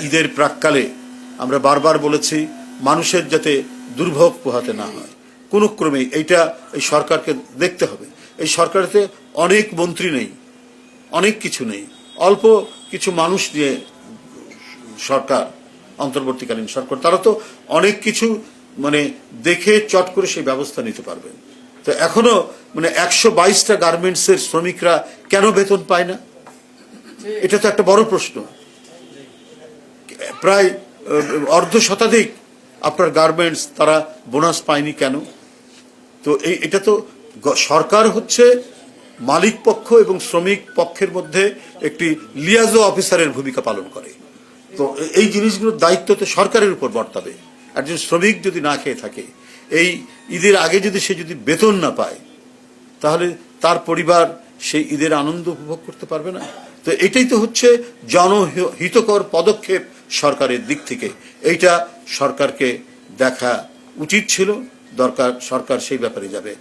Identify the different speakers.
Speaker 1: ঈদের প্রাক্কালে আমরা বারবার বলেছি মানুষের যাতে দুর্ভোগ পোহাতে না হয়, কোনো ক্রমেই এইটা এই সরকারকে দেখতে হবে। এই সরকারেতে অনেক মন্ত্রী নেই, অনেক কিছু নেই, অল্প কিছু মানুষ নিয়ে সরকার, অন্তর্বর্তীকালীন সরকার, তারা তো অনেক কিছু দেখে চট করে সেই ব্যবস্থা নিতে পারবেন। তো এখনো 122টা গার্মেন্টসের শ্রমিকরা কেন বেতন পায় না? এটা তো একটা বড় প্রশ্ন। প্রায় অর্ধ শতাধিক আপনার গার্মেন্টস তারা বোনাস পায়নি কেন? তো এটা তো সরকার হচ্ছে মালিক পক্ষ এবং শ্রমিক পক্ষের মধ্যে একটি লিয়াজো অফিসারের ভূমিকা পালন করে। তো এই জিনিসগুলোর দায়িত্ব তো সরকারের উপর বর্তাবে। একজন শ্রমিক যদি না খেয়ে থাকে, এই ঈদের আগে যদি সে বেতন না পায়, তাহলে তার পরিবার সেই ঈদের আনন্দ উপভোগ করতে পারবে না। তো এটাই তো হচ্ছে জনহিতকর পদক্ষেপ সরকারের দিক থেকে। এইটা সরকারকে দেখা উচিত ছিল, দরকার, সরকার সেই ব্যাপারে যাবে।